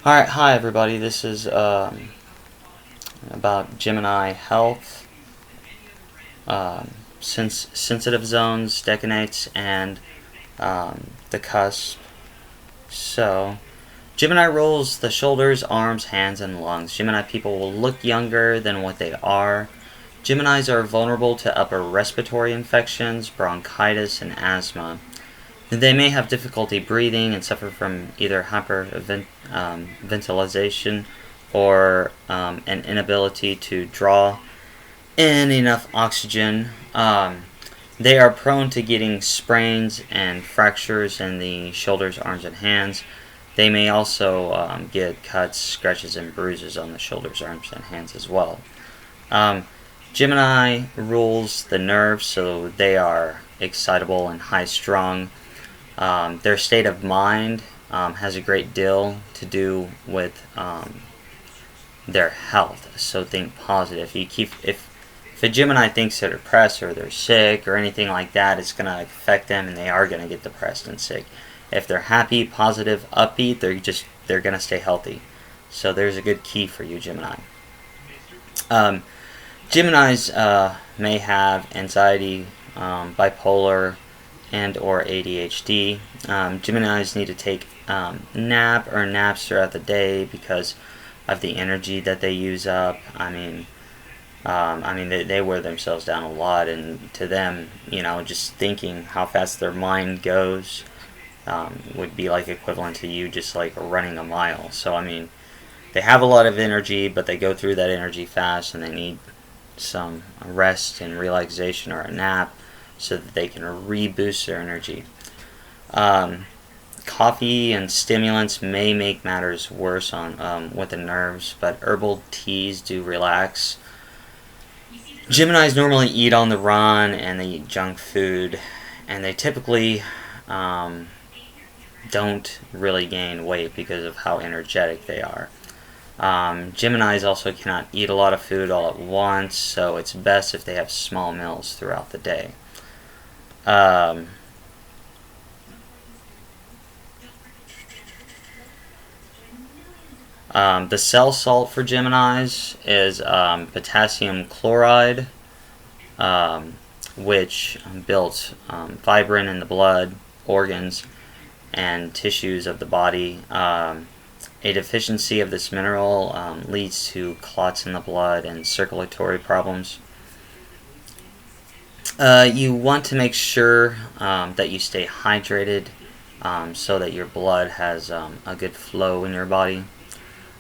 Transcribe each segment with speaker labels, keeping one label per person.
Speaker 1: Alright, hi everybody. This is about Gemini Health, sensitive zones, decanates, and the cusp. So, Gemini rules the shoulders, arms, hands, and lungs. Gemini people will look younger than what they are. Geminis are vulnerable to upper respiratory infections, bronchitis, and asthma. They may have difficulty breathing and suffer from either hyperventilation or an inability to draw in enough oxygen. They are prone to getting sprains and fractures in the shoulders, arms, and hands. They may also get cuts, scratches, and bruises on the shoulders, arms, and hands as well. Gemini rules the nerves, so they are excitable and high-strung. Their state of mind has a great deal to do with their health. So think positive. If a Gemini thinks they're depressed or they're sick or anything like that, it's going to affect them, and they are going to get depressed and sick. If they're happy, positive, upbeat, they're going to stay healthy. So there's a good key for you, Gemini. Geminis may have anxiety, bipolar, and or ADHD. Geminis need to take naps throughout the day because of the energy that they use up. They wear themselves down a lot, and to them, just thinking how fast their mind goes would be like equivalent to you just like running a mile. So they have a lot of energy, but they go through that energy fast, and they need some rest and relaxation or a nap so that they can reboost their energy. Coffee and stimulants may make matters worse with the nerves, but herbal teas do relax. Geminis normally eat on the run, and they eat junk food, and they typically don't really gain weight because of how energetic they are. Geminis also cannot eat a lot of food all at once, so it's best if they have small meals throughout the day. The cell salt for Geminis is potassium chloride, which builds fibrin in the blood, organs, and tissues of the body. A deficiency of this mineral leads to clots in the blood and circulatory problems. You want to make sure that you stay hydrated so that your blood has a good flow in your body.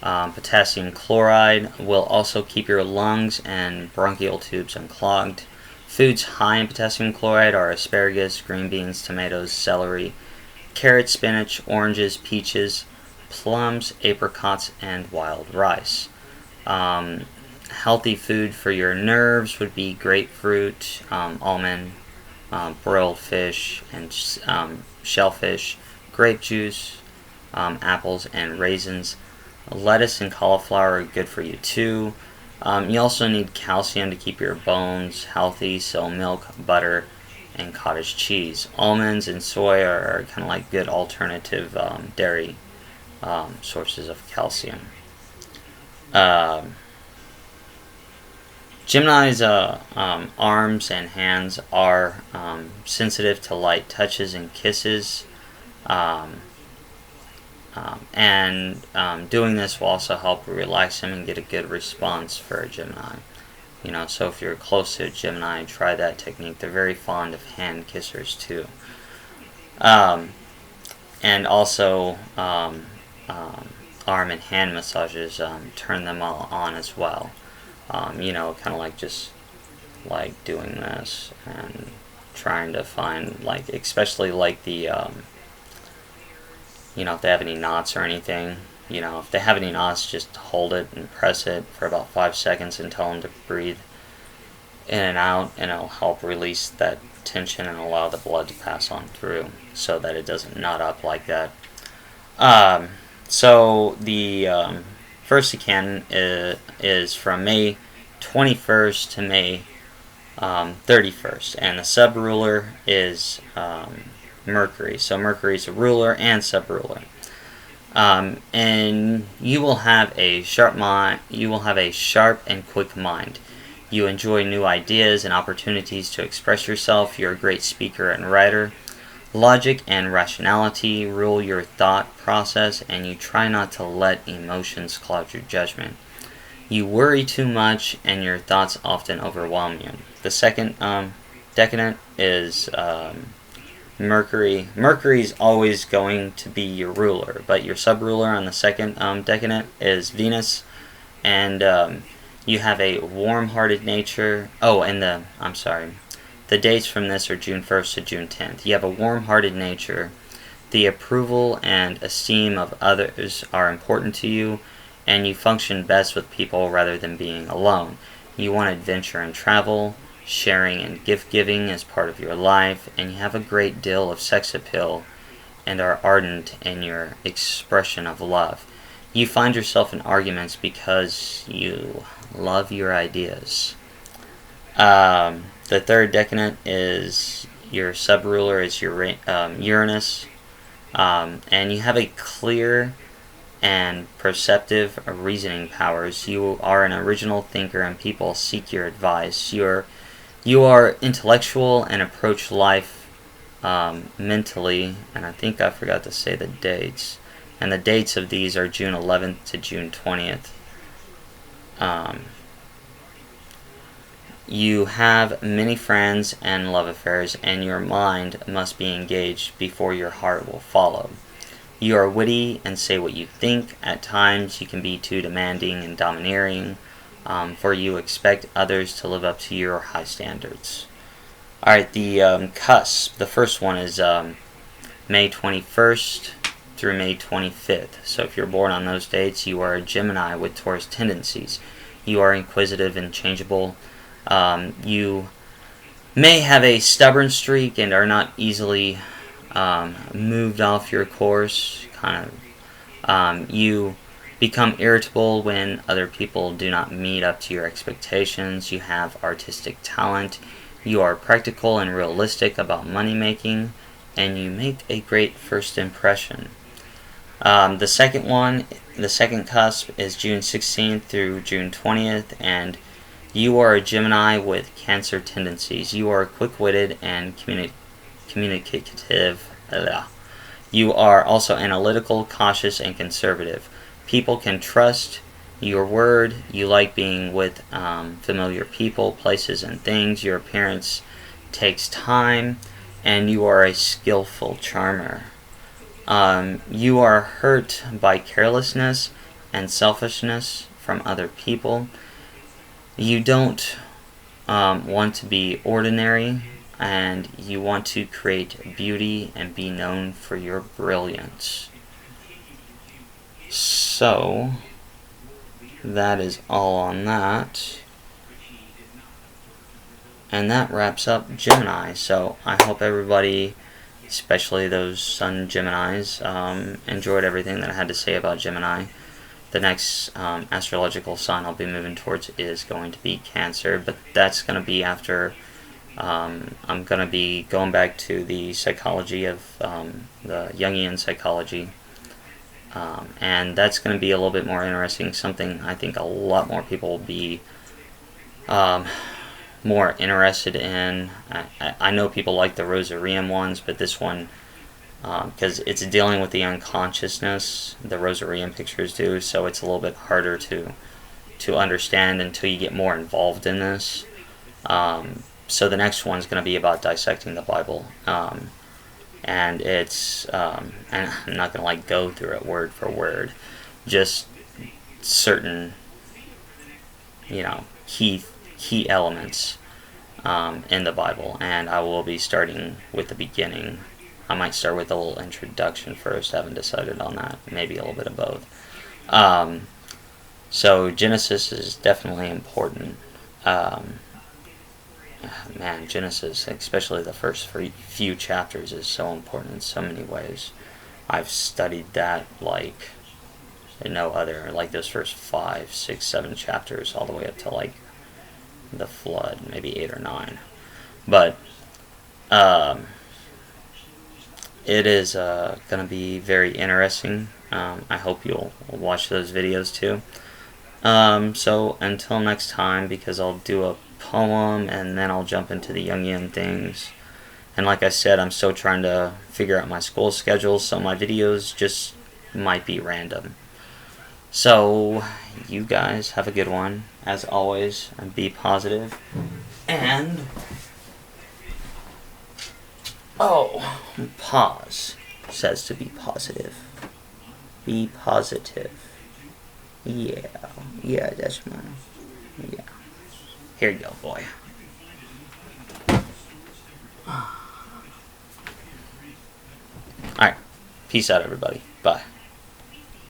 Speaker 1: Potassium chloride will also keep your lungs and bronchial tubes unclogged. Foods high in potassium chloride are asparagus, green beans, tomatoes, celery, carrots, spinach, oranges, peaches, plums, apricots, and wild rice. Healthy food for your nerves would be grapefruit, almond, broiled fish, and shellfish, grape juice, apples, and raisins. Lettuce and cauliflower are good for you too. You also need calcium to keep your bones healthy, so milk, butter, and cottage cheese. Almonds and soy are kind of like good alternative dairy sources of calcium. Gemini's arms and hands are sensitive to light touches and kisses, and doing this will also help relax him and get a good response for a Gemini. So if you're close to a Gemini, try that technique. They're very fond of hand kissers too. And also arm and hand massages turn them all on as well. Kind of like just like doing this and trying to find, like, especially like the if they have any knots or anything, if they have any knots, just hold it and press it for about 5 seconds and tell them to breathe in and out, and it'll help release that tension and allow the blood to pass on through so that it doesn't knot up like that. So the first Decan is from May 21st to May 31st, and the sub-ruler is Mercury. So Mercury is a ruler and sub-ruler. And you will have a sharp mind. You will have a sharp and quick mind. You enjoy new ideas and opportunities to express yourself. You're a great speaker and writer. Logic and rationality rule your thought process, and you try not to let emotions cloud your judgment. You worry too much, and your thoughts often overwhelm you. The second decadent is Mercury. Mercury is always going to be your ruler, but your sub-ruler on the second decadent is Venus, and you have a warm-hearted nature. Oh, and the dates from this are June 1st to June 10th. You have a warm-hearted nature. The approval and esteem of others are important to you, and you function best with people rather than being alone. You want adventure and travel. Sharing and gift-giving is part of your life, and you have a great deal of sex appeal and are ardent in your expression of love. You find yourself in arguments because you love your ideas. The third decadent is your sub-ruler is your Uranus, and you have a clear and perceptive reasoning powers. You are an original thinker, and people seek your advice. You are intellectual and approach life mentally, and I think I forgot to say the dates. And the dates of these are June 11th to June 20th. You have many friends and love affairs, and your mind must be engaged before your heart will follow. You are witty and say what you think. At times you can be too demanding and domineering, for you expect others to live up to your high standards. Alright, the cusp. The first one is May 21st through May 25th. So if you're born on those dates, you are a Gemini with Taurus tendencies. You are inquisitive and changeable. You may have a stubborn streak and are not easily moved off your course. You become irritable when other people do not meet up to your expectations. You have artistic talent. You are practical and realistic about money making, and you make a great first impression. The second cusp is June 16th through June 20th, and you are a Gemini with Cancer tendencies. You are quick-witted and communicative. You are also analytical, cautious, and conservative. People can trust your word. You like being with familiar people, places, and things. Your appearance takes time, and you are a skillful charmer. You are hurt by carelessness and selfishness from other people. You don't want to be ordinary, and you want to create beauty and be known for your brilliance. So, that is all on that. And that wraps up Gemini. So, I hope everybody, especially those Sun Geminis, enjoyed everything that I had to say about Gemini. The next astrological sign I'll be moving towards is going to be Cancer, but that's going to be after I'm going to be going back to the psychology of the Jungian psychology, and that's going to be a little bit more interesting, something I think a lot more people will be more interested in. I know people like the Rosarium ones, but this one, because it's dealing with the unconsciousness, the Rosarium pictures do, so it's a little bit harder to understand until you get more involved in this. So the next one's going to be about dissecting the Bible, and it's and I'm not going to go through it word for word, just certain key elements in the Bible, and I will be starting with the beginning. I might start with a little introduction first. I haven't decided on that. Maybe a little bit of both. So Genesis is definitely important. Genesis, especially the first few chapters, is so important in so many ways. I've studied that like no other, those first 5, 6, 7 chapters, all the way up to the flood, maybe 8 or 9. But it is going to be very interesting. I hope you'll watch those videos too. So until next time, because I'll do a poem and then I'll jump into the Jungian things. And like I said, I'm still trying to figure out my school schedule, so my videos just might be random. So, you guys have a good one, as always, and be positive. And, pause says to be positive. Be positive. Yeah, that's mine. Yeah. Here you go, boy. Alright, peace out, everybody. Bye.